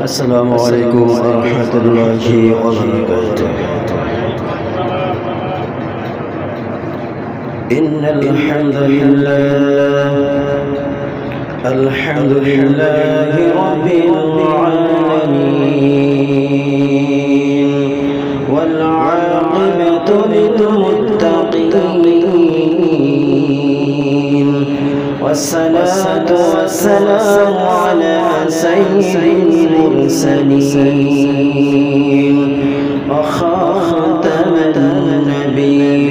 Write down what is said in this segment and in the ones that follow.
السلام عليكم ورحمة الله وبركاته. إن الحمد لله رب العالمين والعاقبة للمتقين والصلاة والسلام على سيد المرسلين وخاتم النبيين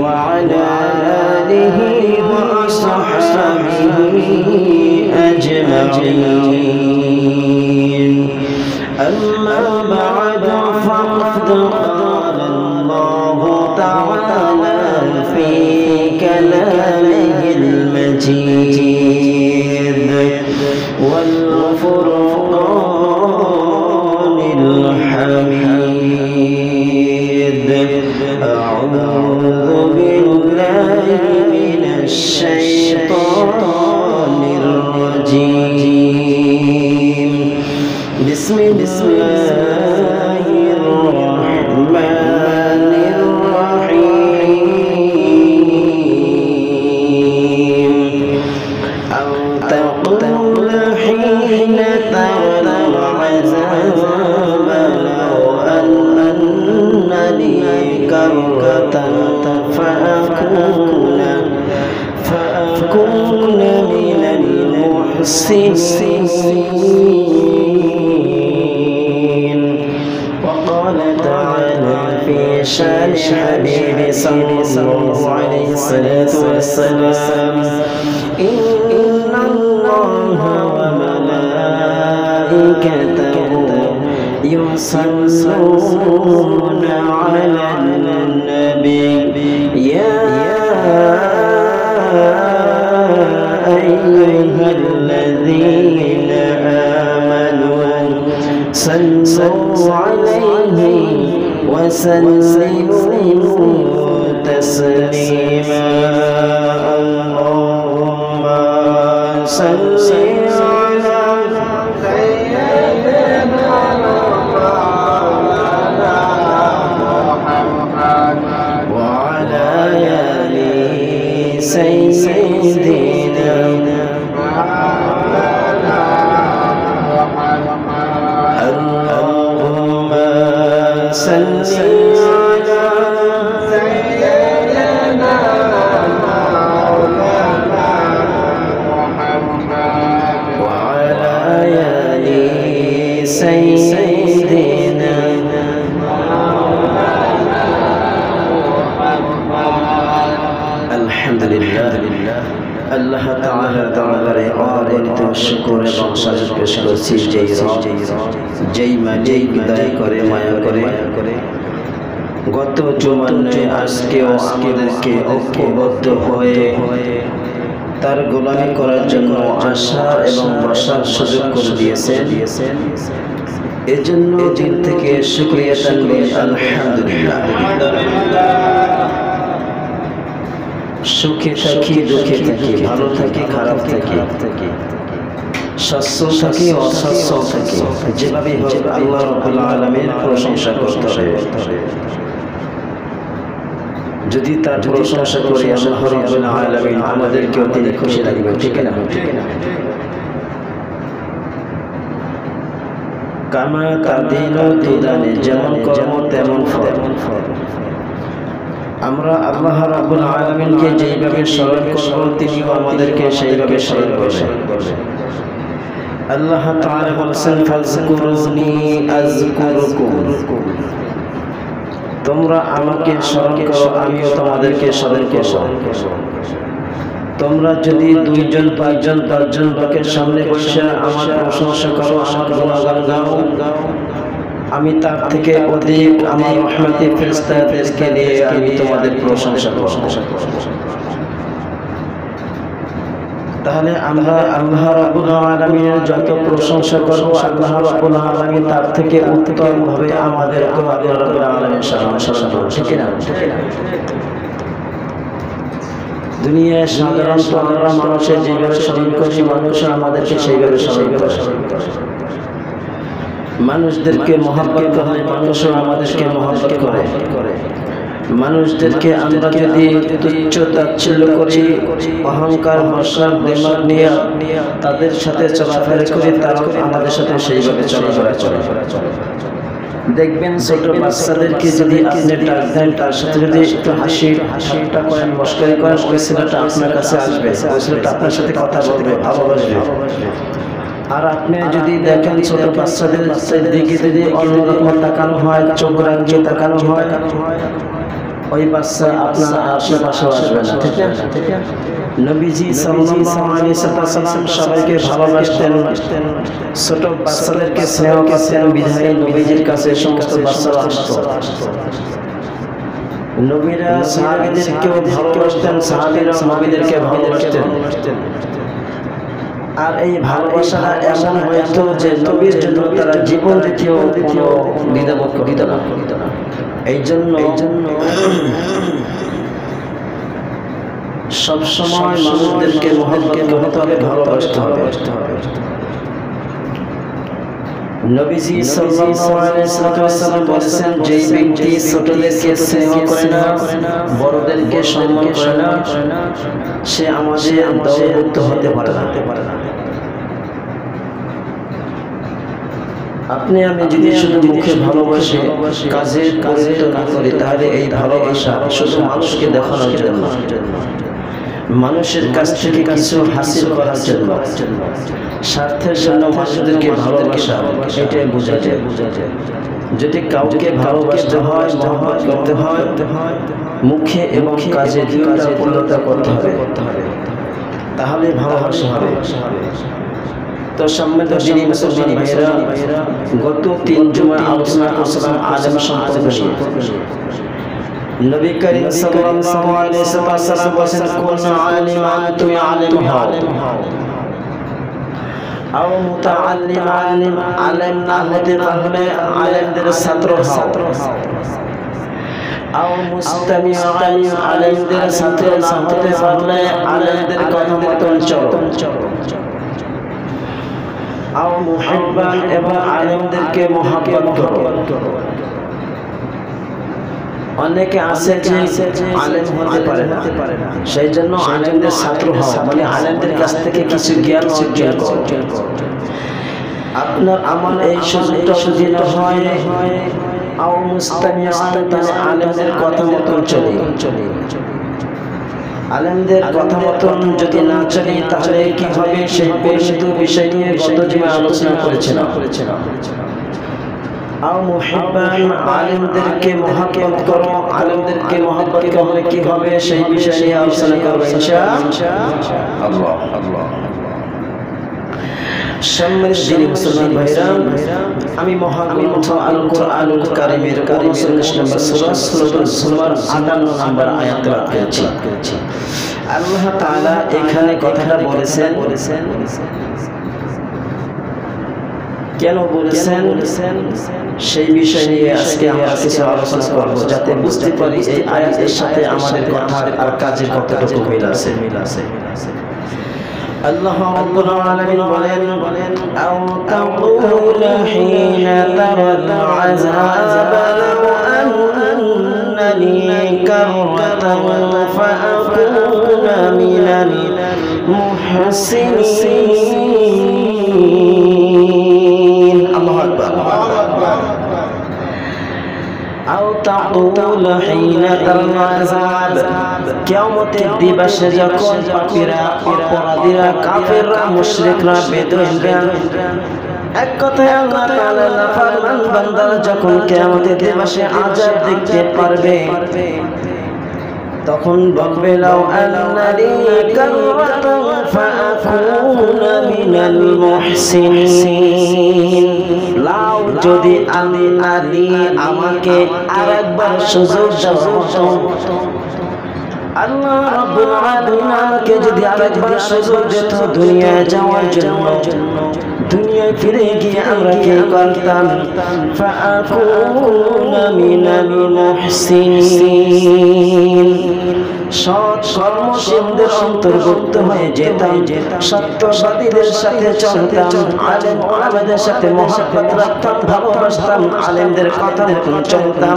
وعلى آله وصحبه أجمعين. أما بعد فقد قال الله تعالى في كلامه المجيد والفرقان الحميد: أعوذ بالله من الشيطان الرجيم. بسم الله الرحمن الرحيم. أو تقول حين ترى العذاب لو أن لي كرة فأكون من المحسنين. وقال تعالى في شان حبيب صلى الله عليه الصلاة والسلام: إن الله وملائكته يصلون على النبي يا أيها الذين آمنوا صلوا عليه وسلموا تسليما. اللهم صل على سيدنا محمد وعلى آل سيدنا اللهم صل على سيدنا محمد وعلى آل سيدنا. الحمد لله আল্লাহ তাআলা দরবারে অগণিত শুকর এবং সাজদ পেশ করছি যেই মালিক দয়া করে মায়া করে গত জুমায় আজকেও আমাদেরকে ঐক্যবদ্ধ হয়ে তার গোলামি করার জন্য আশা এবং বসার সুযোগ করে দিয়েছেন। এজন্য দিল থেকে শুকরিয়া জানাই আলহামদুলিল্লাহ। সুখে থাকি দুঃখে থাকি, ভালো থাকি খারাপ থাকি, সচ্ছল থাকি অসচ্ছল থাকি, যেভাবে হোক আল্লাহ রাব্বুল আলামিনের প্রশংসা করতে হবে। যদি তার প্রশংসা করি আল্লাহ রাব্বুল আলামিন আমাদেরকেও তিনি খুশি রাখবেন, ঠিক না? কামা তাদিনু তুদানে, যেমন কর্ম তেমন ফল। আমরা আল্লাহ রাব্বুল আলামিনকে যেইভাবে স্মরণ করব তিনিও আমাদেরকে সেইভাবে স্মরণ করবেন। আল্লাহ তাআলা বলেছেন ফাযকুরুনি আযকুরুকুম, তোমরা আমাকে স্মরণ করো আমিও তোমাদেরকে স্মরণ করব। তোমরা যদি 2 জন 5 জন 10 জন লোকের সামনে বসে আমার প্রশংসা করো, আমার গুণগান গাও, আমি তার থেকে অধিক আমার রহমতি ফেরেশতাদেরকে নিয়ে আমি তোমাদের প্রশংসা করব। তাহলে আমরা আল্লাহ রাব্বুল আলামিনের যত প্রশংসা করব আল্লাহ রাব্বুল আলামিন তার থেকে উত্তম ভাবে আমাদের আল্লাহ রাব্বুল আলামিনের সামনে স্মরণ করব, ঠিক না? দুনিয়ায় সাধারণত আমরা মানুষের যেভাবে স্মরণ করি, মানুষও আমাদেরকে সেইভাবে স্মরণ করে। মানুষদেরকে মহব্বত করে, মানুষও আমাদেরকে মহব্বত করে। মানুষদেরকে আমরা যদি তুচ্ছ তাচ্ছিল্য করি, অহংকার মশার দিমাগ নিয়ে তাদের সাথে চলাফেরা করি, তারাও আমাদের সাথে সেইভাবে চলাফেরা চলে। দেখবেন ছোট বাচ্চাদেরকে যদি আপনি ডাক দেন, তার সাথে যদি একটু হাসিটা করেন, মস্করি করেন, ওই ছেলেটা আপনার কাছে আসবে, ওই ছেলেটা আপনার সাথে কথা বলবে, ভালোবাসবে। আর আপনি যদি দেখেন ছোট বাচ্চাদের দিকে যদি অন্যরকম তাকানো হয়, চোখ রাঙিয়ে তাকানো হয়, ওই বাচ্চা আপনার আশেপাশে আসবে না। ঠিক আছে? নবীজি সাল্লাল্লাহু আলাইহি ওয়াসাল্লাম সবাইকে ভালোবাসতেন, ছোট বাচ্চাদেরকে স্নেহ করতেন, বিধায় নবীজির কাছে সমস্ত বাচ্চারা আসতো। নবীরা সাহাবীদেরকেও ভালোবাসতেন, সাহাবীরা নবীদেরকে ভালোবাসতেন। আর এই ভালোবাসাটা এমন হয়তো যে নবীর জন্য তারা জীবন দিতেও কোনো দ্বিধাবোধ করিত না। এই জন্য সবসময় মানুষদেরকে মহব্বত করতে হবে, ভালোবাসতে হবে। নবীজি সাল্লাল্লাহু আলাইহি ওয়াসাল্লাম বলেছেন, যে ব্যক্তি ছোটদেরকে স্নেহ করে না, বড়দেরকে সম্মান করে না, সে আমাদের দলভুক্ত হতে পারে না। আপনি আমি যদি শুধু মুখে ভালোবাসি, কাজে পরিণত না করি, তাহলে এই ভালোবাসা শুধু মানুষকে দেখানোর জন্য, মানুষের কাছ থেকে কিছু হাসিল করার জন্য, স্বার্থের জন্য মানুষদেরকে ভালোবাসা, এটাই বোঝা যায়। যদি কাউকে ভালোবাসতে হয়, মহব্বত করতে হয়, মুখে এবং কাজে দুইটা পূর্ণতা করতে হবে, তাহলে ভালোবাসা হবে। তো সম্মানিত দিনী মুসলমান ভাইরা, গত 3 জুমা আলোচনা করছিলাম আলেম সম্পর্কে। নবী করিম সাল্লাল্লাহু আলাইহি ওয়াসাল্লাম বলেছেন, কোন আলিমান, তুমি আলেম হও, আও মুতাআল্লিমান, আলেম না হতে পারলে আলেমদের ছাত্র হও, আও মুস্তামিআন, আলেমদের ছাত্র না হতে পারলে আলেমদের কথা মতো চলো, আও মুহিব্বান, এবং আলেমদেরকে মহব্বত করো। অনেকে আছে যে আলেম হতে পারে না, সেই জন্য আলেমদের ছাত্র হওয়া মানে আলেমদের কাছ থেকে কিছু জ্ঞান অর্জন করো। আপনার আমার এই সুযোগটা যদি না হয়, আও মুস্তামিআন, তাহলে আলেমদের কথা মতো চলি। আলেমদের কথা মতন যদি না চলি, তাহলে কি হবে সেই পরিচিত বিষয় নিয়ে গত জুমে আলোচনা করেছিলাম। আও মুহিব্বান, আলেমদেরকে মহব্বত করো, আলেমদেরকে মহব্বত করলে কি হবে সেই বিষয় নিয়ে আলোচনা করব ইনশাআল্লাহ। সম্মানিত দিনী মুসলমান ভাইরা, আমি মহাগ্রন্থ আল কুরআনুল কারীমের 39 নম্বর সূরা সূরাতুল জুমার 58 নম্বর আয়াত তেলাওয়াত করেছি। আল্লাহ তাআলা এখানে কথাটা বলেছেন, কেন বলেছেন সেই বিষয় নিয়ে আজকে আমরা কিছু আলোচনা করব, যাতে বুঝতে পারি এই আয়াতের সাথে আমাদের কথা আর কাজের কতটুকু মিল আছে। আল্লাহ রাব্বুল আলামিন বলেন, আও তাকুলু হিনা তারাল আযাব লাউ আন্নানি কাররাতান ফাআকুনা মিনাল মুহসিনিন। আল্লাহু আকবার। আও তাকুলু হিনা তারাল আযাব, কিয়ামতের দিবসে যখন পাপীরা, অপরাধীরা, কাফেররা, মুশরিকরা, বেদুইনরা, এক কথায় আল্লাহ তাআলা নাফরমান বান্দারা যখন কিয়ামতের দিবসে আযাব দেখতে পারবে, তখন বলবে, লাউ আন্নালি কাররাতান ফাআকুনা মিনাল মুহসিনিন, লাউ যদি আল্লাহ আমাকে আরেকবার সুযোগ দাও, আল্লাহ রাব্বুল আলামিন আমাকে যদি আরেকবার সুযোগ দিত দুনিয়ায় যাওয়ার জন্য, দুনিয়ায় ফিরে গিয়ে আমরা কি করতাম, ফাআকুনা মিনাল মুহসিনিন, সৎ কর্মশীলদের অন্তর্ভুক্ত হয়ে যেতাম, সত্যবাদীদের সাথে চলতাম, আলেম ওলামাদের সাথে মহব্বত রাখতাম, ভালোবাসতাম, আলেমদের কথা মতন চলতাম।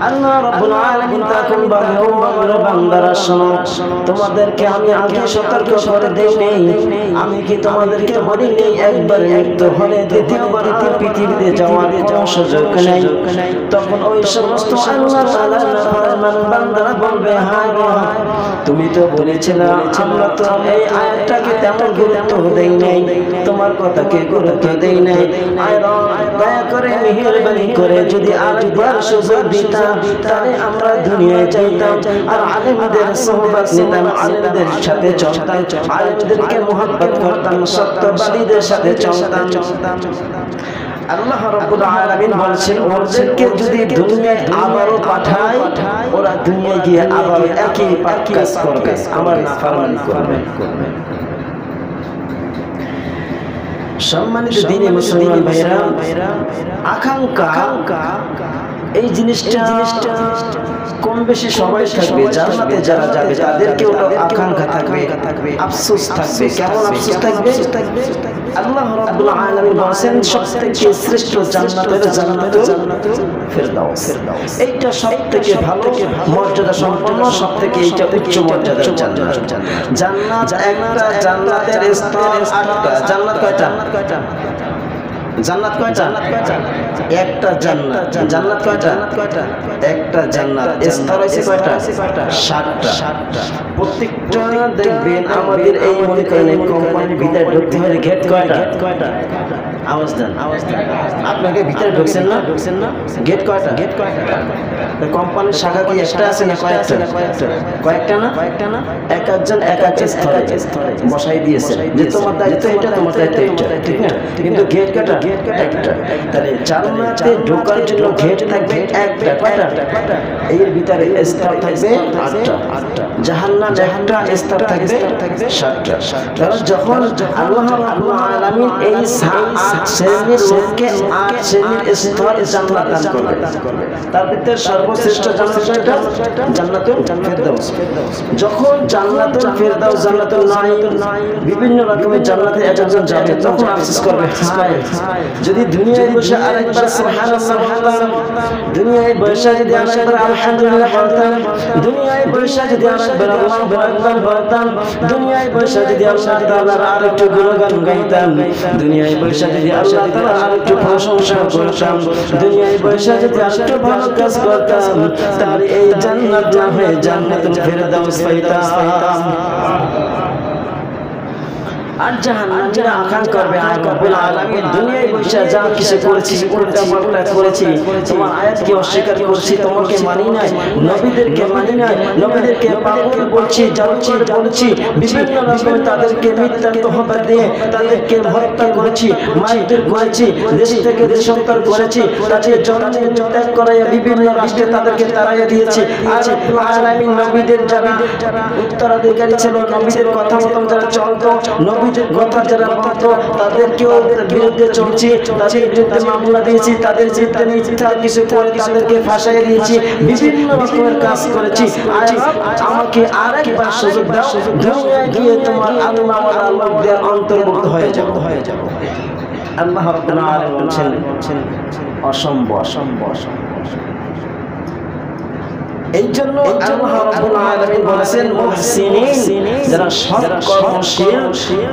আল্লাহ রাব্বুল আলামিন তখন বলে, ও আমার বান্দারা শোনো, তোমাদেরকে আমি আগে সতর্ক করে দেই নেই? আমি কি তোমাদেরকে বলি নেই একবার মৃত্যু হলে দ্বিতীয়বার পৃথিবীতে যাওয়ার কোনো সুযোগ নেই? তখন ওই সমস্ত আল্লাহ তাআলার নাফরমান বান্দারা বলবে, হ্যাঁ গো, তুমি তো বলেছিলে, আমরা তো এই আয়াতটাকে তেমন গুরুত্ব দেই নাই, তোমার কথাকে গুরুত্ব দেই নাই। দয়া করে মেহেরবানি করে যদি আরেকবার সুযোগ দিতাম, তাহলে আমরা দুনিয়ায় যাইতাম আর আলেমদের সোহবত নিতাম, আলেমদের সাথে চলতাম, আলেমদেরকে মুহাব্বত করতাম, সত্যবাদীদের সাথে চলতাম। আল্লাহ রাব্বুল আলামিন বলেছেন, ওদেরকে যদি দুনিয়ায় আবারও পাঠাই, ওরা দুনিয়ায় গিয়ে আবার একই কাজ করবে, আমার নাফরমানি করবে। সম্মানিত দ্বীনি মুসলমান ভাইরা, আকাঙ্ক্ষা এই জিনিসটা কম বেশি সবাই থাকবে। জান্নাতে যারা যাবে তাদেরকেও আকাঙ্ক্ষা থাকবে, আফসোস থাকবে। কেমন আফসোস থাকবে? আল্লাহ রাব্বুল আলামিন বলেন, সবথেকে শ্রেষ্ঠ জান্নাতের জান্নাতুল ফেরদাউস। এইটা সবথেকে ভালো মর্যাদা সম্পন্ন, সবথেকে এইটা উচ্চ মর্যাদার জান্নাত। জান্নাত একটা, জান্নাতের স্তর 8টা। জান্নাত কয়টা? জান্নাত কয়টা? একটা জান্নাত। জান্নাত কয়টা? একটা জান্নাত। স্তর আছে কয়টা? 7টা। প্রত্যেকটা দেখবেন আমাদের এই মনে করেন কোম্পানির ভিতরে ঢুকতে হলে গেট কয়টা? আওয়াজ দেন, আপনাকে ভিতরে ঢুকছেন না? গেট কয়টা? কোম্পানির শাখা কি একটা আছে না কয়েকটা? কয়েকটা না? এক একজন এক এক স্তরে বসাই দিয়েছে যে তোমার দায়িত্ব এটা, তোমার দায়িত্ব এটা, ঠিক না? কিন্তু গেট কয়টা? একটা। তাহলে জান্নাতে ঢোকার জন্য গেট থাকবে একটা। কয়টা? এর ভিতরে স্তর থাকবে 8টা। জাহান্নামে একটা স্তর থাকবে 7টা। তাহলে যখন আল্লাহ রাব্বুল আলামিন এই 8 শ্রেণীর লোককে 8 শ্রেণীর স্তর জান্নাত দান করবে, তার ভিতরে সর্বশ্রেষ্ঠ জান্নাত এটা জান্নাতুল ফেরদাউস। যখন জান্নাতুল ফেরদাউস, জান্নাতুল নাঈম, বিভিন্ন রকমের জান্নাতে একজন যাবে, তখন আফসোস করবে, হায় যদি দুনিয়ায় বসে আরেকবার সুবহানাল্লাহ বলতাম, দুনিয়ায় বসে যদি আরেকবার আলহামদুলিল্লাহ বলতাম, দুনিয়ায় বসে যদি আরেকবার আল্লাহু আকবার বলতাম, দুনিয়ায় বসে যদি আল্লাহ তাআলার আরেকটু গুণগান গাইতাম, দুনিয়ায় বসে যদি আল্লাহ তাআলার আরেকটু প্রশংসা করতাম, দুনিয়ায় বসে যদি আরেকটু ভালো কাজ করতাম, তাহলে এই জান্নাত না হয়ে জান্নাতুল ফেরদাউস পাইতাম। আর জাহান্নামীরা আকাঙ্ক্ষা করবে, আর রব্বুল আলামিন দুনিয়ায় বসে যা কিছু করেছি, উল্টা পাল্টা করেছি, তোমার আয়াতকে অস্বীকার করছি, তোমাকে মানি নাই, নবীদেরকে মানি নাই, নবীদেরকে পাগল বলছি, জালচার বলছি, বিভিন্ন রকম তাদেরকে মিথ্যা তহমত দিয়ে তাদেরকে হত্যা করেছি, মারধর করেছি, দেশ থেকে দেশান্তর করেছি, তাদের জন্মে ত্যাগ করাইয়া বিভিন্ন রাষ্ট্রে তাদেরকে তাড়াইয়া দিয়েছি। আর রব্বুল আলামিন নবীদের যারা উত্তরাধিকারী ছিল, নবীদের কথা মতো যারা চলত, নবীদের কথা যারা বলতো, তাদেরকেও বিরুদ্ধে চলছি, তাদের বিরুদ্ধে মামলা দিয়েছি, তাদের বিরুদ্ধে মিথ্যা কিছু করে তাদেরকে ফাঁসাই দিয়েছি, বিভিন্ন রকমের কাজ করেছি। আর আমাকে আরেকবার সুযোগ দাও, দুনিয়ায় গিয়ে তোমার আল্লাহওয়ালা লোকদের অন্তর্ভুক্ত হয়ে যাবো। আল্লাহ রাব্বুল আলামিন বলছেন, অসম্ভব। এই জন্য আল্লাহ রাব্বুল আলামিন বলেছেন, মুহসিনিন, যারা সৎ কর্মশীল,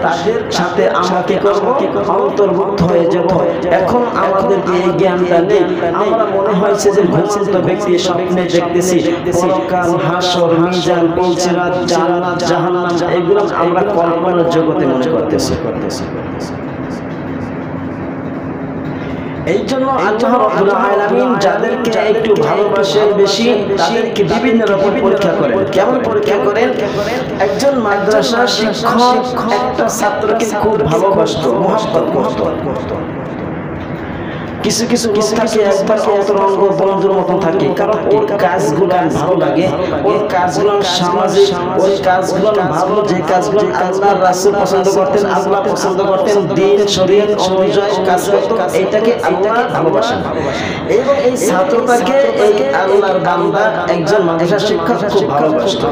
তাদের সাথে আমাকে করব অন্তর্ভুক্ত হয়ে যাব। এখন আমাদেরকে এই জ্ঞানটা নেই, আমরা মনে হয়েছে যে ঘুমন্ত ব্যক্তি স্বপ্নে দেখতেছি, পরকাল, হাসর, মিজান, পুলসিরাত, জান্নাত, জাহান্নাম, এগুলো আমরা কল্পনার জগতে মনে করতেছি। এই জন্য আল্লাহ রাব্বুল আলামিন যাদেরকে একটু ভালোবাসেন বেশি, তাদেরকে বিভিন্ন রকম পরীক্ষা করেন। কেমন পরীক্ষা করেন? একজন মাদ্রাসার শিক্ষক একটা ছাত্রকে খুব ভালোবাসতো, মহব্বত করত, কিছু কিছু লোক থাকে একবার অন্তরঙ্গ বন্ধুর মতন থাকে, কারণ ওর কাজগুলো ভালো লাগে, ওর কাজগুলো সামাজিক, ওই কাজগুলো ভালো, যে কাজগুলো আল্লাহ রাসূল পছন্দ করতেন, আল্লাহ পছন্দ করতেন, দ্বীন শরীয়ত অনুযায়ী কাজ করত, এইটাকে আল্লাহ ভালোবাসেন। এবং এই ছাত্রটাকে এই আল্লাহর বান্দা একজন মাদ্রাসা শিক্ষক খুব ভালোবাসত।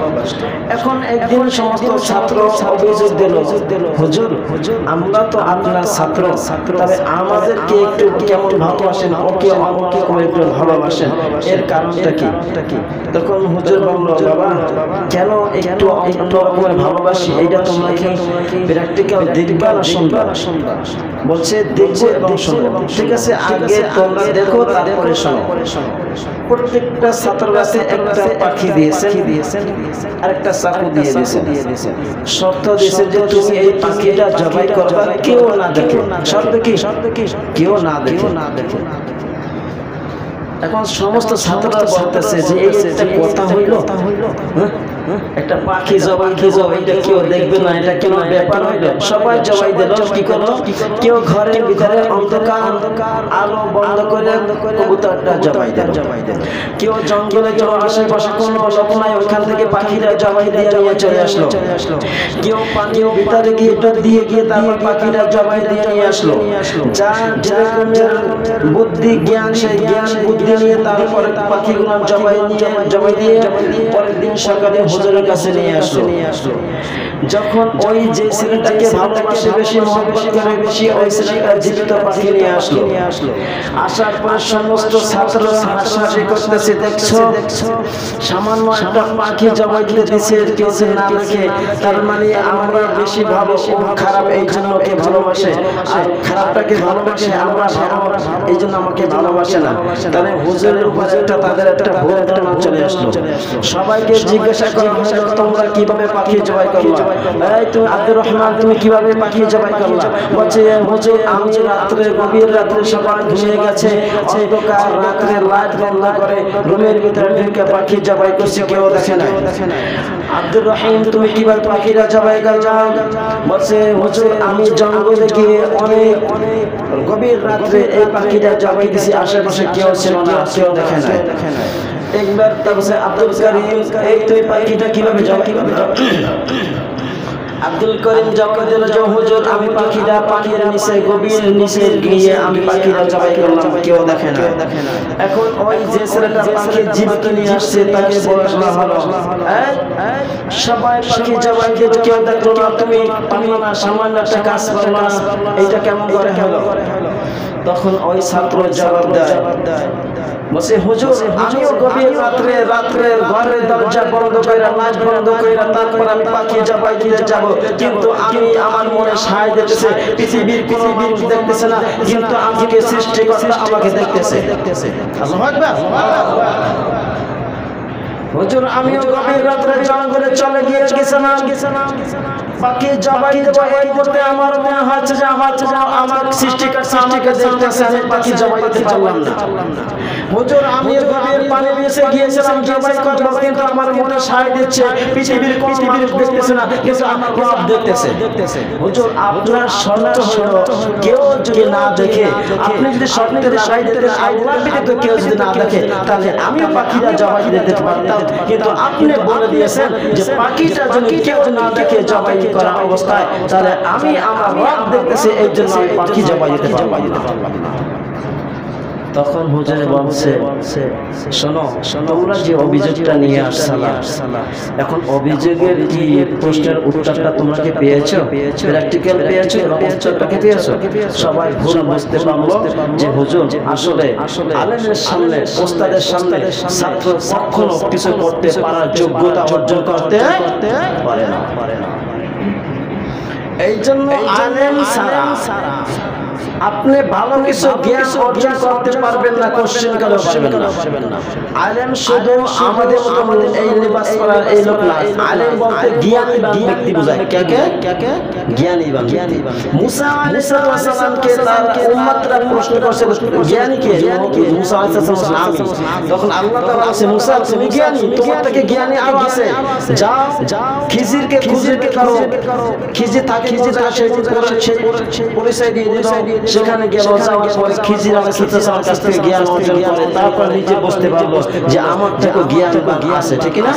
এখন একদিন সমস্ত ছাত্র অভিযোগ দিল, হুজুর আমরা তো আপনার ছাত্র, তবে আমাদেরকে একটু কেমন ভালোবাসেন, ওকে আমাকে একটু ভালোবাসেন, এর কারণটা কি? তখন হুজুর বলল, বাবা কেন একটু অন্য রকমের ভালোবাসি, এইটা তোমরা কি প্র্যাকটিক্যাল দেখবা না শুনবা? বলছে দেখবো এবং শুনবো। ঠিক আছে, আগে তোমরা দেখো তারপরে শোনো। প্রত্যেকটা ছাত্র কাছে একটা পাখি দিয়েছেন আর একটা চাকু দিয়ে দিয়েছেন, শর্ত দিয়েছেন যে তুমি এই পাখিটা জবাই করবা কেউ না দেখে। শর্ত কি? কেউ না দেখে। এখন সমস্ত ছাত্ররা বলতেছে যে এই একটা কথা হইল, একটা পাখি জবাই এটা কেউ দেখবে না, এটা কেন ব্যাপার হইল? সবাই জবাই দিল। কি করলো? কেউ ঘরের ভিতরে অন্ধকার আলো বন্ধ করে কবুতরটা জবাই দিল। কেউ জঙ্গলে গেল, আশেপাশে কোনো লোক নাই, ওইখান থেকে পাখিটা জবাই দিয়ে নিয়ে চলে আসলো। কেউ পানির ভিতরে গিয়ে ডুব দিয়ে গিয়ে তারপর পাখিটা জবাই দিয়ে নিয়ে আসলো। যার যেরকমের বুদ্ধি জ্ঞান, সেই জ্ঞান বুদ্ধি নিয়ে তারপরে পাখিগুলো জবাই দিয়ে পরের দিন সকালে হুজুরের কাছে নিয়ে আসলো। যখন ওই যে ছেলেটাকে ভালোবাসে বেশি, মহব্বত করে বেশি, ওই ছেলেটা জীবিত পাখি নিয়ে আসলো। আসার পরে সমস্ত ছাত্র হাসাহাসি করতেছে, দেখছো সামান্য একটা পাখি জবাই দিয়ে দিছে কেউ না দেখে, তার মানে আমরা বেশি ভালো, ও খারাপ এই জন্য ওকে ভালোবাসে, আর খারাপটাকে ভালোবাসে, আমরা ভালো এই জন্য আমাকে ভালোবাসে না। তাহলে হুজুরের উপর একটা তাদের একটা ভুল ধারণা চলে আসলো। সবাইকে জিজ্ঞাসা করা হলো, তোমরা কিভাবে পাখি জবাই করলা? এই তুমি আব্দুর রহমান, তুমি কিভাবে পাখি জবাই করলা? বলছে হুজুর আমি রাত্রে, গভীর রাত্রে সবাই ঘুমিয়ে গেছে, অন্ধকার রাত্রে লাইট বন্ধ করে রুমের ভিতরে ঢুকে পাখি জবাই করছি, কেউ দেখে নাই। আব্দুর রহিম তুমি কিভাবে পাখিরা জবাই করলা? বলছে হুজুর আমি জঙ্গলে গিয়ে অনেক গভীর রাত্রে এই পাখিটা জবাই দিছি, আশেপাশে কেউ ছিল না, কেউ দেখে নাই। একবার তারপরে আব্দুল করিম, এই তুই পাখিটা কিভাবে জবাই করলা? আব্দুল করিম জবাব দিল যে হুজুর আমি পাখিটা পাখির নিচে, গভীর নিচে গিয়ে আমি পাখিটা জবাই করলাম, কেউ দেখে না। এখন ওই যে ছেলেটা পাখি জীবিত নিয়ে আসছে তাকে বলা হলো, সবাই পাখি জবাই দিয়ে কেউ দেখলো না, তুমি পারলো না, সামান্য একটা কাজ করলো না, এইটা কেমন করে হলো? তখন ওই ছাত্র জবাব দেয়, বলছে হুজুর আমিও গভীর রাত্রে ঘরের দরজা বন্ধ করে, লাইট বন্ধ করে তারপর আমি পাখি জবাই দিতে যাব, কিন্তু আমি আমার মনে সায় দিতেছে পৃথিবীর কোনো মানুষ দেখতেছে না, কিন্তু আমাকে সৃষ্টিকর্তা আমাকে দেখতেছে। আল্লাহু আকবার। হুজুর আমিও গভীর রাত্রে জঙ্গলে চলে গিয়েছিলাম, পাখি জবাই দেব, এই মুহূর্তে আমার মনে হচ্ছে যে আমার সৃষ্টিকর্তা আমাকে দেখতেছে, আমি পাখি জবাই দিতে পারলাম না। হুজুর আমি গভীর পানি নিচে গিয়েছিলাম জবাই করব, কিন্তু আমার মনে সায় দিচ্ছে পৃথিবীর কোনো মানুষ দেখতেছে না, কিন্তু আমার রব দেখতেছে। হুজুর আপনার শর্ত হলো কেউ যদি না দেখে, আপনি যদি শর্তের সায় দিতেন আল্লাহ ব্যতীত কেউ যদি না দেখে, তাহলে আমিও পাখিটা জবাই দিতে পারতাম, কিন্তু আপনি বলে দিয়েছেন যে পাখিটা যদি কেউ না দেখে জবাই করা অবস্থায়, তাহলে আমি আমার রব দেখতেছি, এই জন্য আমি পাখি জবাই দিতে পারলাম না। তখন হুজুর বলছে, শোনো তোমরা যে অভিযোগটা নিয়ে আসছালা, এখন অভিযোগের কি প্রশ্নের উত্তরটা তোমরা কি পেয়েছো? প্র্যাকটিক্যাল পেয়েছো এবং উত্তরটাকে পেয়েছো? সবাই ভুল বুঝতে পারলো যে হুজুর আসলে আলেমের সামনে, ওস্তাদের সামনে ছাত্র কখনো কিছু করতে পারার যোগ্যতা অর্জন করতে পারে না। এই জন্য আলেম ছাড়া আপনি ভালো কিছু জ্ঞান অর্জন করতে পারবেন না, কোশ্চেন কালেও পারবেন না। আলেম শুধু আমাদের এই লিবাস করার এই লোক না, আলেম বলতে জ্ঞানীবান ব্যক্তি বোঝায়। কে জ্ঞানীবান। মুসা আলাইহিস সালামকে তার উম্মতরা প্রশ্ন করছে, জ্ঞানী কে? মুসা আলাইহিস সালাম। তখন আল্লাহ তাআলা বলেছে, মুসা তুমি জ্ঞানী, তোমার থেকে জ্ঞানী আরো আছে, যাও খিজিরকে করো, খিজির থাকে সেই পরিচয় দিয়ে সেখানে গেল, যাওয়ার পরে খিজির আলাইহিস সালামের কাছ থেকে জ্ঞান অর্জন করে, তারপর নিজে বুঝতে পারলো যে আমার থেকে জ্ঞান আছে, ঠিক না?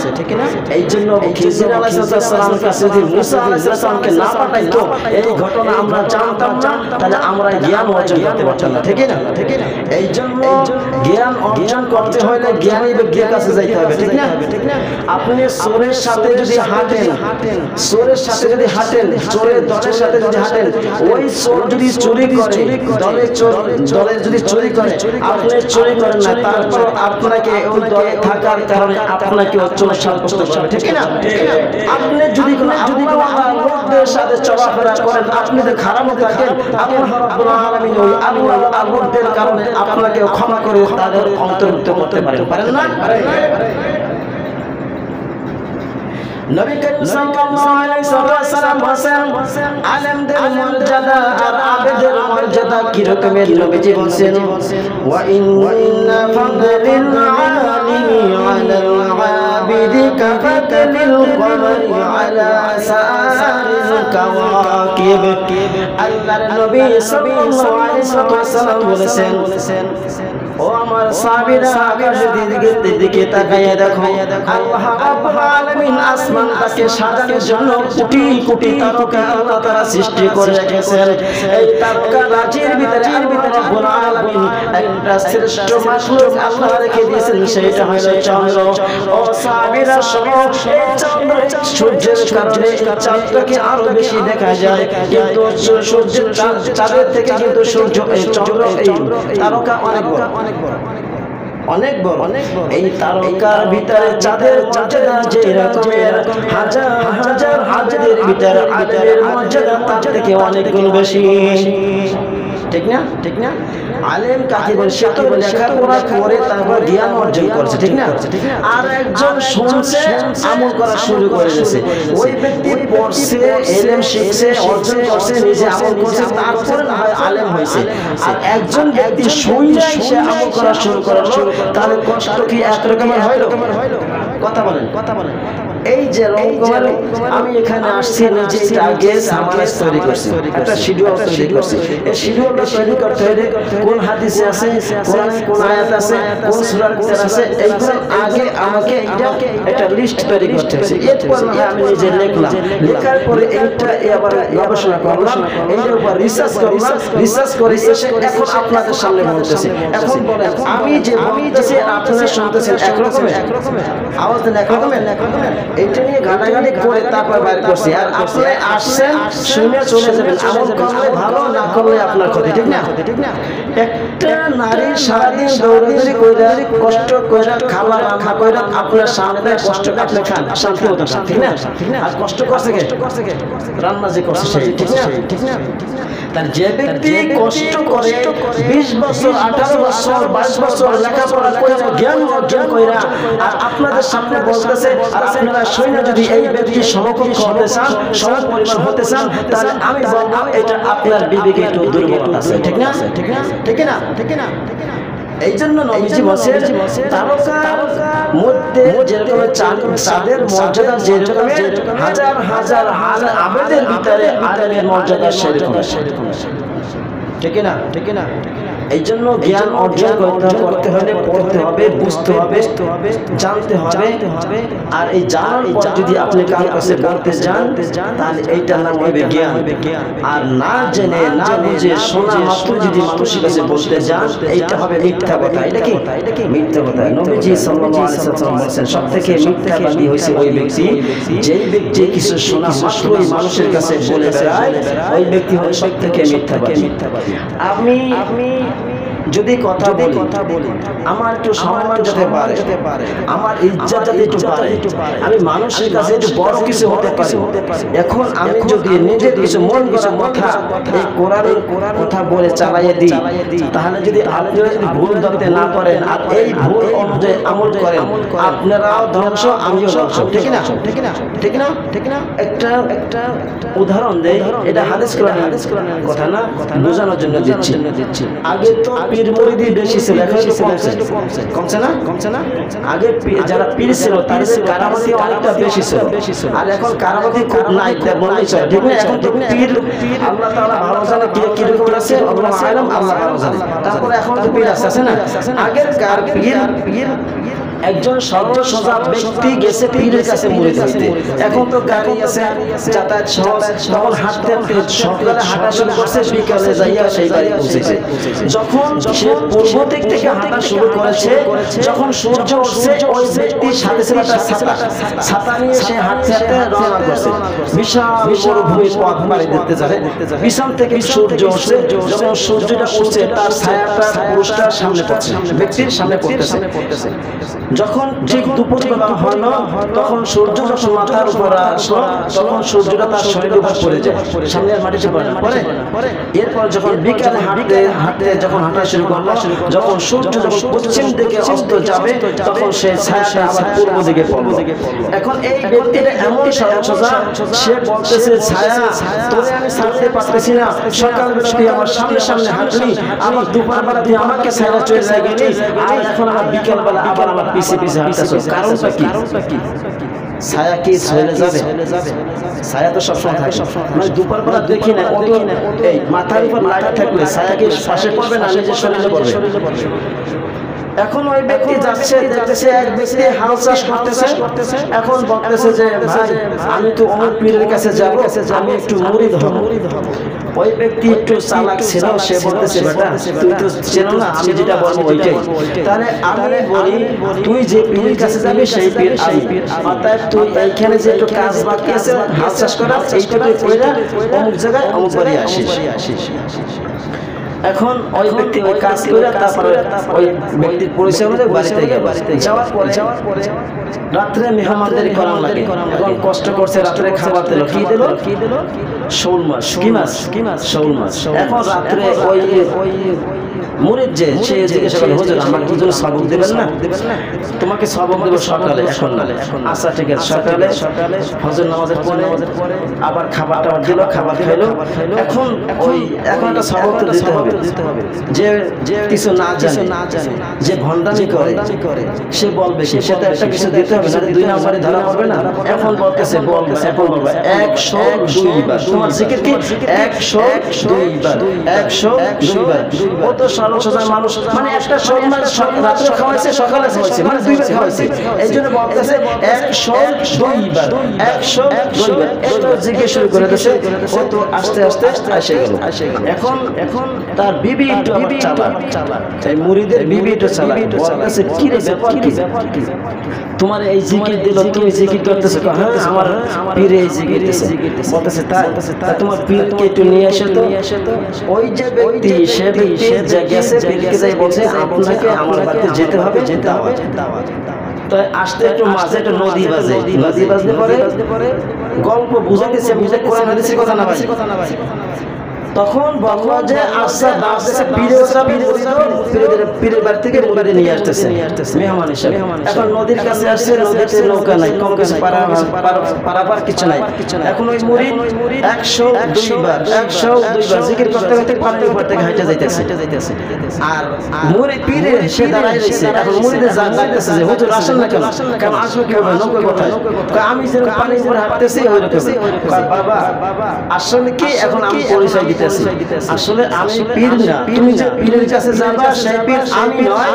এই জন্য খিজির আলাইহিস সালামের কাছে যদি মুসা আলাইহিস সালামকে না পাঠাইতো, এই ঘটনা আমরা জানতাম না, তাহলে আমরা জ্ঞান অর্জন করতে পারতাম না, ঠিক না? এই জন্য জ্ঞান অর্জন করতে হলে জ্ঞানী ব্যক্তির কাছে যাইতে হবে, ঠিক না? আপনি চোরের সাথে যদি হাঁটেন, চোরের সাথে যদি হাঁটেন, চোরের দলের সাথে যদি হাঁটেন, ওই চোর যদি চুরি করে, দলে যদি চুরি করে, আপনি চুরি করেন না, তারপর আপনাকে ওই দলে থাকার কারণে আপনাকে চোর সাব্যস্ত করতে হবে, ঠিক না? আপনি যদি কোনো লোকদের সাথে চলাফেরা করেন, আপনি যদি খারাপও থাকেন, আল্লাহ রাব্বুল আলামিন ওই আল্লাহ লোকদের কারণে আপনাকে ক্ষমা করে তাদের অন্তর্ভুক্ত করতে পারেন না? নবী করিম সাল্লাল্লাহু আলাইহি ওয়াসাল্লাম বলেন, আলেমদের মর্যাদা আর আবেদের মর্যাদা কি রকমের? নবীজি বলেন, ওয়া ইন্না ফাদলিল আলিমি আলাল আবিদি কাফাতিল কমারি আলা সারিল কাওয়াকিব। আল্লাহর নবী সাল্লাল্লাহু আলাইহি ওয়াসাল্লাম বলেছেন, ও আমার সাহাবীরা, আকাশের দিকে তাকাইয়া দেখো, আল্লাহ রাব্বুল আলামিন আসমানটাকে সাজানোর জন্য কোটি কোটি তারকা আল্লাহ তাআলা সৃষ্টি করে রেখেছেন। এই তারকা রাজির ভিতরে রব্বুল আলামিন একটা শ্রেষ্ঠ মাখলুক আল্লাহ রেখে দিয়েছেন, সেটা হলো চন্দ্র। ও সাহাবীরা শোনো, এই চন্দ্র সূর্যের কারণে চাঁদটাকে আরো বেশি দেখা যায়, কিন্তু সূর্যের চাঁদের থেকে কিন্তু সূর্য এই চন্দ্র এই তারকা অনেক বড়। এই তারকার ভিতরে চাঁদের মর্যাদা যে রকমের, হাজার হাজার আবেদের ভিতরে আলেমের মর্যাদা তার থেকে অনেক গুণ বেশি, ঠিক না? ঠিক না? আলেম কাকে বলে? সে তো লেখাপড়া করে তারপর জ্ঞান অর্জন করছে, ঠিক না? আর একজন শুনছে, আমল করা শুরু করে দিয়েছে। ওই ব্যক্তি পড়ছে, ইলম শিখছে, অর্জন করছে, নিজে আমল করছে, তারপরে আলেম হয়েছে। আর একজন ব্যক্তি শুনে সে আমল করা শুরু করলো, তাহলে কষ্ট কি একরকমের হইল? কথা বলেন। এই যে রকমের আমি এখানে আসছি, নিজে আগে সামাজ তৈরি করছি, একটা শিডিউল তৈরি করছি। এই শিডিউলটা তৈরি করতে হলে কোন হাদিসে আছে, কোরআনে কোন আয়াত আছে, কোন সূরার ভিতরে আছে, এইগুলো আগে আমাকে একটা লিস্ট তৈরি করতে হবে। এরপর আমি নিজে লিখলাম, লেখার পরে এইটা আবার গবেষণা করলাম, এইটার উপর রিসার্চ করে এসে এখন আপনাদের সামনে বলতেছি। এখন বলেন, আমি যে বলতেছি আপনারা শুনতেছেন একরকমের আওয়াজ দেন, একরকমের এইটা নিয়ে ঘাটাঘাটি করে তারপর বাইর করছি। আর আপনি আসছেন, শুনে চলে যাবেন। আমল করলে ভালো, না করলে আপনার ক্ষতি, ঠিক না? একটা নারী সারাদিন দৌড়াদৌড়ি কইরা, কষ্ট কইরা, খাওয়া রান্না কইরা আপনার সামনে কষ্ট আপনি খান, শান্তি মতো খান, ঠিক না? আর কষ্ট করছে কে? রান্না যে করছে সেই, ঠিক না? তার যে ব্যক্তি কষ্ট করে 20 বছর, 18 বছর, 22 বছর লেখাপড়া করে জ্ঞান অর্জন কইরা আর আপনাদের সামনে বলতেছে, আর আপনারা শুনে যদি এই ব্যক্তির সমকক্ষ হতে চান, সমপরিমাণ হতে চান, তাহলে আমি বলবো এটা আপনার বিবেকে একটু দুর্বলতা আছে, ঠিক না? ঠিক না? এই জন্য নবীজি বলেন, তারকার মধ্যে যেরকম চাঁদের মর্যাদা, যেরকম হাজার হাজার আবেদের ভিতরে আলেমের মর্যাদা সেরকম, ঠিক না? এই জন্য জ্ঞান অর্জন করতে হলে পড়তে হবে, বুঝতে হবে, জানতে হবে। আর এই জানার পর যদি আপনি কারোর কাছে বলতে যান, তাহলে এইটার নাম হবে জ্ঞান। আর না জেনে, না বুঝে, শোনা মাত্র যদি মানুষের কাছে বলতে যান, এইটা হবে মিথ্যা কথা। এটা কি মিথ্যা কথা? নবীজি সাল্লাল্লাহু আলাইহি ওয়াসাল্লাম বলেছেন, সবথেকে মিথ্যাবাদী হইছে ওই ব্যক্তি, যেই ব্যক্তি কিছু শোনা মাত্রই মানুষের কাছে বলে বেড়ায়, ওই ব্যক্তি হলো সবথেকে মিথ্যাবাদী। আমি যদি কথা বলি, আমার একটু সম্মান যাতে পারে, আমার ইজ্জত যাতে একটু পারে, আমি মানুষের কাছে একটু বড় কিছু হতে পারি। এখন আমি যদি নিজের কিছু মন করা কথা এই কোরআনের কথা বলে চালাইয়ে দিই, তাহলে যদি আপনারা যদি ভুল ধরতে না পারেন আর এই ভুল অনুযায়ী আমল করেন, আপনারাও ধ্বংস, আমিও ধ্বংস, ঠিক না? একটা উদাহরণ দেই, এটা হাদিস কোরআনের কথা না, বোঝানোর জন্য দিচ্ছি। আগে তো পীর মুরিদি বেশি ছিল, এখন একটু কমছে না। আগে যারা পীর ছিল তাদের কারামতি অনেকটা বেশি ছিল, আর এখন কারামতি খুব নাই বললেই চলে, ঠিক না? এখন তো পীর আল্লাহ তাআলা ভালো জানে কে কিরকম আছে, আল্লাহ আলম আল্লাহ ভালো জানে। তারপরে এখন তো পীর আছে না, আগের কার পীর একজন সরল সোজা ব্যক্তি গেছে পীরের কাছে মুরিদ হইতে। এখন তো গাড়ি আছে, যাতায়াত সহজ, তখন হাঁটতে সকালে হাঁটা শুরু করছে, বিকালে যাইয়া সেই বাড়ি পৌঁছেছে। যখন সে পূর্ব দিক থেকে হাঁটা শুরু করেছে, যখন সূর্য উঠছে, ওই ব্যক্তির সাথে ছিল তার ছাতা নিয়ে সে হাঁটতে হাঁটতে রওনা করছে। বিশাল মরুভূমি পথ পাড়ি দিতে যাবে, পিছন থেকে সূর্য উঠছে, যখন সূর্যটা উঠছে তার ছায়াটা পুরুষটার সামনে পড়ছে, ব্যক্তির সামনে পড়তেছে। যখন ঠিক দুপুরবেলা হলো, তখন সূর্য যখন মাথার উপর আসলো, তখন সূর্যটা তার শরীরের উপর পড়ে যায়, সামনে আর মাটিতে পড়ে। এরপর যখন বিকালে হাঁটতে যখন হাঁটা শুরু করলো, যখন সূর্য যখন পশ্চিম দিকে অস্ত যাবে, তখন সেই ছায়াটা আবার পূর্ব দিকে পড়লো। এখন এই ব্যক্তিটা এমন সোজা, সে বলতেছে, ছায়া তোরে আমি ছাড়তে পারতেছি না, সকালবেলা তুই আমার সামনে হাঁটলি, আবার দুপুরবেলা তুই আমাকে ছায়া চলে গেলি, আর এখন আমার বিকেলবেলা আবার আমার পিছে হাঁটতেছ, কারণটা কি? ছায়া কি চলে যাবে? ছায়া তো সবসময় থাকে, মানে দুপুরবেলা দেখি না, এই মাথার উপর লাইট থাকলে ছায়া কি পাশে পড়বে না নিজের শরীরে পড়বে? এখন ওই ব্যক্তি যাচ্ছে, দেখতেছে এক ব্যক্তি হাল চাষ করতেছে, এখন বলতেছে যে ভাই আমি তো অমুক পীরের কাছে যাব, আমি একটু মুরিদ হব। ওই ব্যক্তি একটু চালাক ছিল, সে বলতেছে বেটা তুই তো চেনো না, আমি যেটা বলবো ওইটাই, তাহলে আমি বলি তুই যে পীরের কাছে যাবি সেই পীর আমি, অর্থাৎ তুই এইখানে যে একটু কাজ বাকি আছে হাল চাষ করা, এইটা তুই কইরা অমুক জায়গায় অমুক বাড়ি আসিস। এখন ওই ব্যক্তি ওই কাজ করে তারপরে ওই ব্যক্তির পরিচয় অনুযায়ী বাড়িতে যাওয়ার পরে রাত্রে মেহমানদের করা লাগে। এখন কষ্ট করছে, রাত্রে খাবার দিল, কি দিল? শোল মাছ। কি মাছ? শোল মাছ। এখন রাত্রে ওই মুরিদ যে সে জিজ্ঞাসা করে, হুজুর আমাকে হুজুর সবক দেবেন না? তোমাকে সবক দেব সকালে, এখন না। আচ্ছা ঠিক আছে, সকালে ফজর নামাজের পরে আবার খাবারটা দিল, খাবার খাইলো। এখন একটা সবক তো দিতে হবে, যে কিছু না জানে, যে ভণ্ডামি করে, সে বলবে, সেটা একটা কিছু দিতে হবে, না দুই নম্বরে ধরা পড়বে না। এখন বলতেছে, বলবে 102 বার। তোমার জিকির কি? 102 বার। 102 বার। ও তো সরল মানুষ, মানে একটা রাত্রে খাওয়াইছে, সকালে খাওয়াইছে, মানে 2 বার খাওয়াইছে, এই জন্য বলতেছে 102 বার। 102 বার এটা জিকির শুরু করে দিয়েছে। ও তো আস্তে আস্তে এসে গেল। এখন তার বিবি একটু চালাক, তাই মুরিদের বিবি একটু চালাক, বলতেছে কি রে ব্যাপার কি? তোমার এই জিকির দিল, তুমি জিকির করতেছো? হ্যাঁ আমার পীর এই জিকির দিতেছে। বলতেছে তাই? তোমার পীরকে একটু নিয়ে আসে তো। ওই যে ব্যক্তি, সে গেছে পীরকে যাই বলছে আপনাকে আমার বাড়িতে যেতে হবে। তো আসতে একটু মাঝে একটা নদী বাজে পরে গল্প বুঝাইতেছে, কোরআন হাদিসের কথা না ভাই। তখন বললো যে আচ্ছা বাসে পীরের বাড়ি থেকে মুরিদ নিয়ে আসতেছে মেহমান হিসেবে। এখন নদীর কাছে আসছে, নদীতে নৌকা নাই, কম কিছু পারাবার কিছু নাই। এখন ওই মুরিদ 102 বার জিকির করতে করতে পানির উপর থেকে হাঁটে যাইতেছে, আর মুরিদ পীরে সে দাঁড়ায় রয়েছে। এখন মুরিদে যাইতেছে যে হুজুর আসেন না কেন? কারণ আসবে কিভাবে, নৌকা কোথায়? আমি যে পানির উপর হাঁটতেছি ওই রকম। বাবা আসলে কি, এখন আমি পরিচয় দিতে আসলে আমি পীর না, তুমি যে পীরের কাছে যাবা সেই পীর আমি নয়,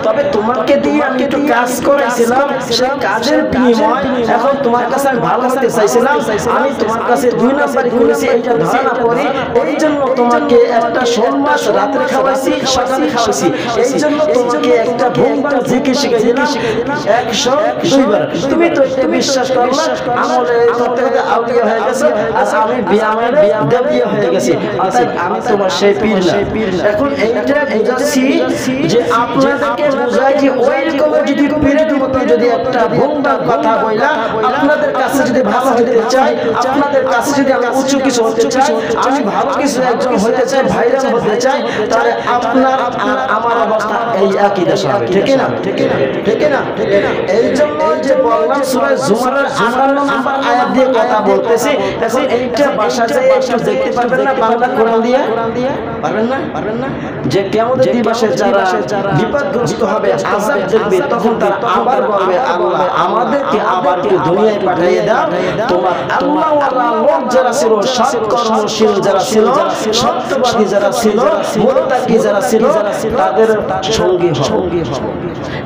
তবে তোমাকে দিয়ে আমি একটু কাজ করাইছিলাম, সেই কাজের বিনিময় এখন তোমার কাছে আমি ভালো হতে চাইছিলাম, আমি তোমার কাছে 2 নাম্বারই করেছি, এটা ধরা না পড়ি, এই জন্য তোমাকে একটা শোল মাছ রাত্রে খাওয়াইছি, সকালে খাওয়াইছি, এই জন্য তোমাকে একটা ভুমবান জিকির শিখাই দিলাম 102 বার। তুমি তো এটা বিশ্বাস করলা, আমলে করতে করতে আউলিয়া হয়ে গেছে, আর আমি বিয়ামলে দেবিয়া হয়ে গেছি, আমি তোমার সেই পীর না। এখন এইটা বুঝাচ্ছি যে আপনাদেরকে বোঝাই যে ওই রকমের যদি পীরের মতো যদি একটা ভুমবান কথা বইলা আপনাদের কাছে যদি ভালো হতে চাই, আপনাদের কাছে যদি আমি উঁচু কিছু হতে চাই, আমি ভালো কিছু একজন হতে চাই, ভাইরাল হতে চাই, তাহলে আপনার আর আমার অবস্থা এই একই দশা হবে, ঠিক না? এই জন্য যে বললাম সূরা জুমারের 58 নম্বর আয়াত দিয়ে কথা বলতেছি। এখন এইটা ভাষা যে একটু দেখতে পারবেন না, না কোরআন দিয়ে? পারবেন না? যে কিয়ামতের দিবসে যারা বিপদগ্রস্ত হবে, আযাব দেখবে, তখন তারা আবার বলবে, আল্লাহ আমাদেরকে আবার কি দুনিয়ায় পাঠিয়ে দাও। তোমার আল্লাহ ওয়ালা লোক যারা ছিল, সৎকর্মশীল যারা ছিল, সত্যবাদী যারা ছিল, মুত্তাকি যারা ছিল, তাদের সঙ্গী হবে।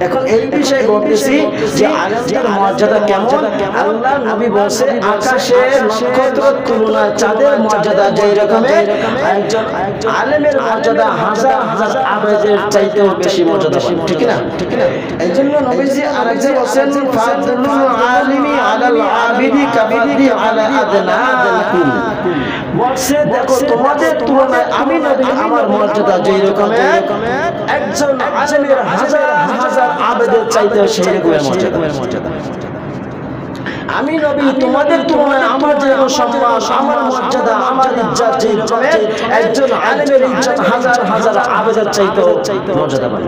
এখন এই বিষয়ে বলতেছি যে আলেমদের মর্যাদা কেমন। আল্লাহ নবী বলেছে, আকাশের নক্ষত্রের তুলনায় চাঁদের মর্যাদা যেই রকমের, একজন আলেমের মর্যাদা হাজার হাজার আবেদের চাইতেও বেশি মর্যাদা। ঠিক না? এইজন্য নবীজি আরেকটা বলেন, ফাদলুল আলিমি আলাল আবিদি কাবাদি আলা আদনাকুম। বলছে দেখো তোমাদের তুলনায় আমি নবী আমার মর্যাদা যেই রকমের, একজন আলেমের হাজার হাজার আবেদের চাইতেও সেই রকমের মর্যাদা। আমি নবী তোমাদের তুলনায় আমার যে সম্মান, আমার মর্যাদা, আমার ইজ্জত যেই রকমের, একজন আলেমের ইজ্জত হাজার হাজার আবেদের চাইতেও মর্যাদাবান।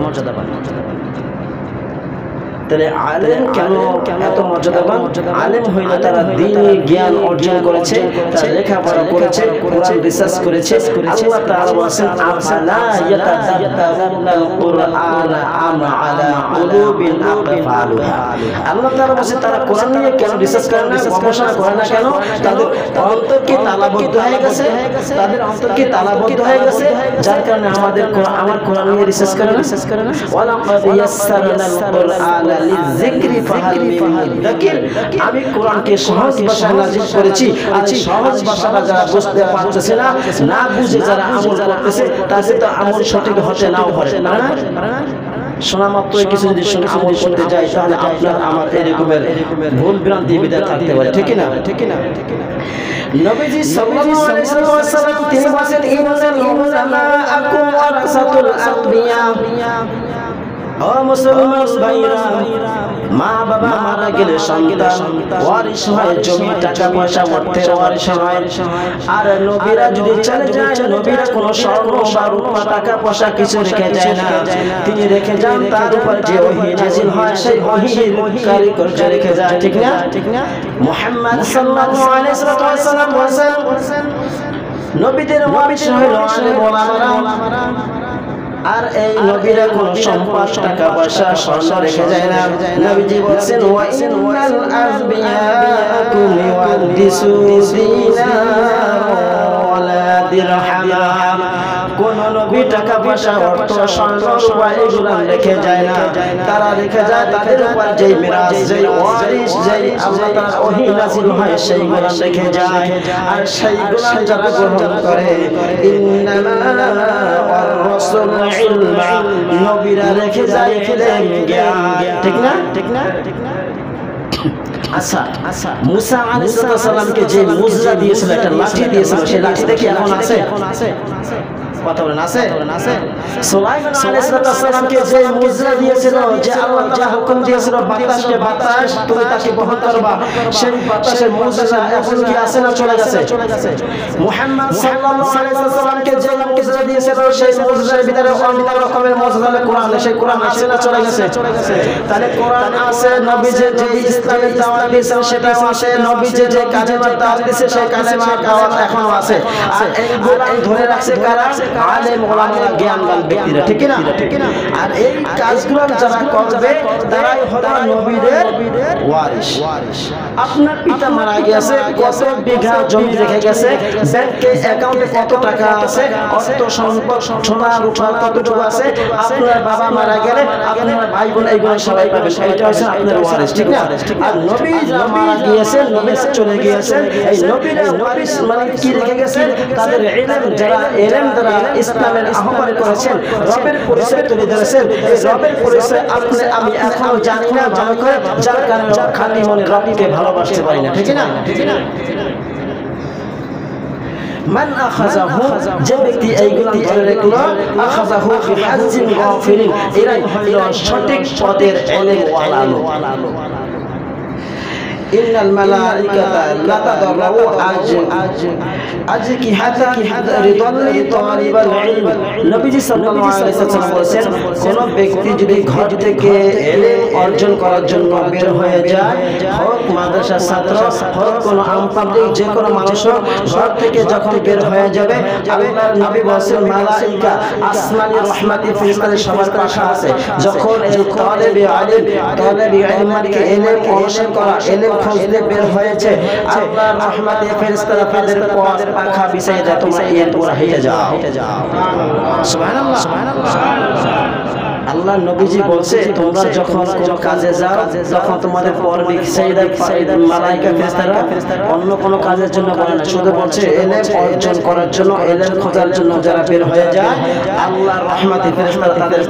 তাহলে আলেম কেন এত মর্যাদাবান? আলেম হইলে তারা দ্বীনি জ্ঞান অর্জন করেছে, তারা লেখাপড়া করেছে, কোরআন রিসার্চ করেছে। আল্লাহ তাআলা বলেন, আফালা ইয়াতাদাব্বারুনাল কুরআনা আম আলা কুলুবিন আকফালুহা। আল্লাহ তাআলা বলেন তারা কোরআন নিয়ে কেন রিসার্চ করে না, গবেষণা করে না কেন? তাদের অন্তর কি তালাবদ্ধ হয়ে গেছে, যার কারণে আমার কোরআন নিয়ে রিসার্চ করে না। ওয়ালাকাদ ইয়াসসারনাল কুরআনা লিযিকরি ফাহাল মিন মুদ্দাকির। আমি কোরআনকে সহজ ভাষায় নাযিল করেছি, আর সহজ ভাষাটা যারা বুঝতে পারতেছে না বুঝে যারা আমল করতেছে, তাদের তো আমল সঠিক হতে নাও পারে না। শোনা মাত্রই কিছু যদি শুনে আমল করতে যায়, তাহলে আপনার আমার এরকমের ভুল ভ্রান্তি বিদায় থাকতে পারে। ঠিক না? নবীজি সাল্লাল্লাহু আলাইহি ওয়াসাল্লাম তিনি বলেন, ইন্নাল উলামাআকুম ওয়ারাসাতুল আমবিয়া। ও মুসলমান ভাইরা, মা বাবা মারা গেলে সন্তান ওয়ারিশ হয়, জমি টাকা পয়সা অর্থের ওয়ারিশ হয়। আর নবীরা যদি চলে যায়, নবীরা কোনো স্বর্ণ বা রূপা টাকা পয়সা কিছু রেখে যায় না। তিনি রেখে যান তার উপর যে ওহী নাযিল হয়, সেই ওহীর কারিগর্য রেখে যায়। ঠিক না? মুহাম্মদ সাল্লাল্লাহু আলাইহি ওয়াসাল্লাম বলেন, নবীদের ওয়ারিশ হলো আলেম ওলামারা। আর এই নবীরা কোন সম্পদ টাকা পয়সা স্বর্ণ রেখে যায় না। নবীজি বলেন, ওয়া ইন্নাল আযবিয়াকুম ইউহাদ্দিসু দিনার ওয়ালা দিরহামা। কোন নবী টাকা পয়সা অর্থ স্বর্ণ রূপা এগুলো রেখে যায় না। তারা রেখে যায় তাদের উপর যেই মিরাস, যেই ওয়ারিশ, যেই আল্লাহ তাআলা ওহী নাযিল হয়, সেইগুলো রেখে যায়। আর সেইগুলো যারা গ্রহণ করে, ইন্নামা ওয়ারাসুল ইলমা, নবীরা রেখে যায় জ্ঞান। ঠিক না? আচ্ছা, মুসা আলাইহিস সালামকে যে মুজরা দিয়েছিল, একটা লাঠি দিয়েছিল, সেই লাঠিটা কি এখন আছে? কথা বলেন, আছে? সুলাইমান আলাইহিস সালামকে যে মুজরা দিয়েছিল, যে আল্লাহ যা হুকুম দিয়েছিল, বাতাসকে বাতাস তুমি তাকে বহন করবা, সেই বাতাসের মুজরা এখন কি আছে না চলে গেছে? মুহাম্মদ সাল্লাল্লাহু আলাইহি সাল্লামকে যে মুজরা দিয়েছিল, সেই মুজরার ভিতরে অন্য রকমের মুজরা কোরআন, সেই কোরআন আছে না চলে গেছে? তাহলে কোরআন আছে, নবীজি যে ইসলামের দাওয়াত দিয়েছেন সেটাও আছে, নবীজি যে কালেমার দাওয়াত দিয়েছে সেই কালেমার দাওয়াত এখনো আছে। আর এইগুলো ধরে রাখছে কারা? আলেম ওলামারা, জ্ঞানবান ব্যক্তিরা। ঠিক না? আর এই কাজগুলো যারা করবে তারাই হলো নবীদের ওয়ারিশ। আপনার পিতা মারা গেছে, কত বিঘা জমি রেখে গেছে, ব্যাংকে অ্যাকাউন্টে কত টাকা আছে, অর্থ সম্পদ সোনা রূপা কতটুকু আছে, আপনার বাবা মারা গেলে আপনার ভাই বোন এইগুলো সবাই পাবে। এটা হচ্ছে আপনার ওয়ারিশ। ঠিক না? আর নবী যারা মারা গিয়েছেন, নবীরা চলে গিয়েছেন, এই নবীরা ওয়ারিশ মানে কি রেখে গেছেন? তাদের ইলম দ্বারা ইসলামের আহ্বান করেছেন, রবের পরিচয় তুলে ধরেছেন। এই রবের পরিচয় আপনি আমি এখনো জানি না ভালো করে, যার কারণে খালি মনে রবকে ভালোবাসতে পারি না। ঠিক না? মান আখাযাহু, যে ব্যক্তি এইগুলো ধরে রাখলো, আখাযাহু বিহাজ্জিন গাফিরিন, এরাই হলো সঠিক পদের ইলম ওয়ালা। ইন্নাল মালাইকাতা লা তাদারু আজকিহাতা রিদাল্লি তালিবাল ইলম। নবীজি সাল্লাল্লাহু আলাইহি ওয়াসাল্লাম বলেছেন, কোন ব্যক্তি যদি ঘর থেকে ইলম অর্জন করার জন্য বের হয়ে যায়, হোক মাদ্রাসার ছাত্র হোক কোন আম পাবলিক, যে কোনো মানুষ ঘর থেকে যখন বের হয়ে যাবে, আল্লাহর নবী বলেন মালাইকা আসমানি রহমতি ফেরেশতাদের সবার পাশে আছে। যখন এই তালেবে ইলমকে ইলম অনুসরণ করা ইলম খুঁজতে বের হয়েছে, আল্লাহর রহমতে ফেরেশতারা তাদের পাখা বিছিয়ে দেয়, তোমরা এর পুরো হেঁটে যাও। সুবহানাল্লাহ। আল্লাহ নবীজি বলছে, তোমরা যখন কোন কাজে যাও তখন তোমাদের পর বিছিয়ে দেয় মালাইকা ফেরেশতারা। অন্য কোনো কাজের জন্য বলে না, শুধু বলছে ইলম অর্জন করার জন্য, ইলম খোঁজার জন্য যারা বের হয়ে যায়, আল্লাহর রহমতে ফেরেশতারা তাদের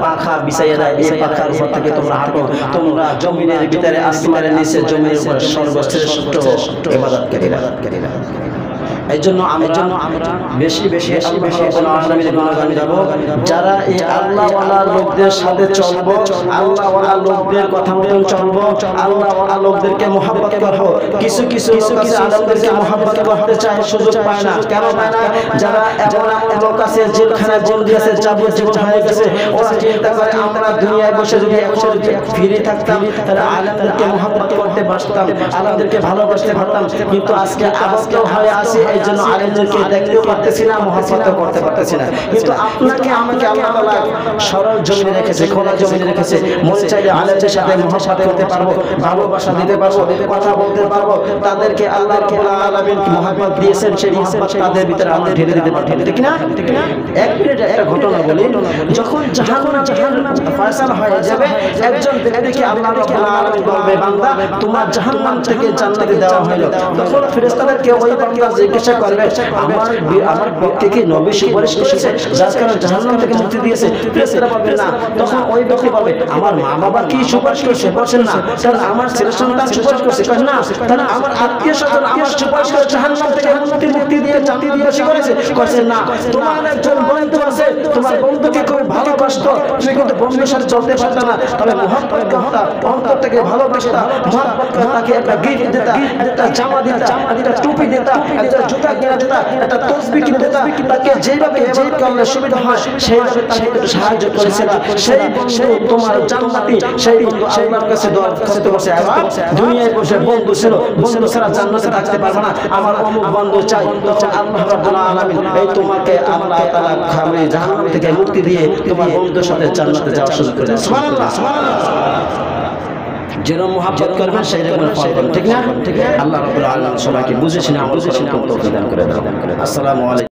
পাখা বিছিয়ে দেয়। এই পাখার উপর থেকে তোমরা হাঁটো, তোমরা জমিনের ভিতরে আসমানের নিচে জমির উপর সর্বশ্রেষ্ঠ ইবাদতকারীরা। এই জন্য আমরা বেশি বেশি আল্লাহর গুণগান গাবো। যারা এই আল্লাহওয়ালা লোকদের সাথে চলবো, আল্লাহওয়ালা লোকদের কথা মতন চলবো, আল্লাহওয়ালা লোকদেরকে মহব্বত করবো। কিছু লোক আছে আলেমদেরকে মহব্বত করতে চায়, সুযোগ পায় না। কেন পায় না? যারা এমন লোক আছে জেলখানায় বন্দী আছে, যাবজ্জীবন হয়ে গেছে, ওরা চিন্তা করে আমরা দুনিয়ায় বসে যদি এখন ফিরে থাকতাম তাহলে আলেমদেরকে মহব্বত করতে পারতাম, আলেমদেরকে ভালোবাসতে পারতাম। কিন্তু আজকে আবদ্ধ হয়ে আসি, এই জন্য আলেমদেরকে দেখতেও পারতেছি না, মহব্বত করতে পারতেছি না। কিন্তু আপনাকে আমাকে আল্লাহ তাআলা সরল জমিনে রেখেছে, খোলা জমিনে রেখেছে। মন চাইলে আলেমদের সাথে মহব্বত করতে পারবো, ভালোবাসা দিতে পারবো, কথা বলতে পারবো। তাদেরকে আল্লাহ রাব্বুল আলামিন মহব্বত দিয়েছেন, সেই মহব্বত তাদের ভিতরে আমরা ঢেলে দিতে পারবো, ঠিক না? এক মিনিট একটা ঘটনা বলি। যখন জাহান্নাম ফয়সালা হয়ে যাবে, একজন ব্যক্তিকে আল্লাহ রাব্বুল আলামিন বলবে, বান্দা তোমার জাহান্নাম থেকে জান্নাতে দেওয়া হলো। তখন ফেরেশতাদেরকে ওই বান্দা জিজ্ঞাসা করবে, আমার পক্ষে কি নবী সুপারিশ করেছে যার কারণে জাহান্নাম থেকে মুক্তি দিয়েছে? ফেরেশতারা বলবে না। তখন ওই ব্যক্তি বলবে, আমার মা বাবা কি সুপারিশ করেছে? বলছেন না। তাহলে আমার ছেলে সন্তান সুপারিশ করেছে? কয় না। তাহলে আমার আত্মীয় স্বজন আমার সুপারিশ করে জাহান্নাম থেকে মুক্তি দিয়ে জান্নাতবাসী করেছে? করেছে না। তোমার একজন বন্ধু আছে, তোমার বন্ধুকে খুব ভালোবাসতো, তুমি কিন্তু বন্ধুর সাথে চলতে পারতো না, তবে মহব্বত করতা, অন্তর থেকে ভালোবাসতা, মহব্বত করে তাকে একটা গিফট দিতা, একটা জামা দিতা, একটা টুপি দিতা, একটা জুতা কিনে দিতা, একটা তসবিহ কিনে দিতা। তাকে যেভাবে ইবাদত করলে সুবিধা হয় সেইভাবে তাকে একটু সাহায্য করেছিল। সেই বন্ধু তোমার জান্নাতি, সেই বন্ধু আল্লাহর কাছে দোয়া করতে বসে। আর দুনিয়ায় বসে বন্ধু ছিল, বন্ধু ছাড়া জান্নাতে থাকতে পারবে না, আমার অমুক বন্ধু চাই। তখন আল্লাহ রাব্বুল আলামিন এই তোমাকে আল্লাহ তাআলা খামে জাহান্নাম থেকে মুক্তি দিয়ে তোমার বন্ধুর সাথে জান্নাতে যাওয়ার সুযোগ করে দেন। সুবহানাল্লাহ। যেরকম মহব্বত করবেন সেই রকম ফল পাবেন, ঠিক না? আল্লাহ রাব্বুল আলামিন সবাইকে বুঝেছেন আমল করার তৌফিক দান করে দেন। আসসালামু আলাইকুম।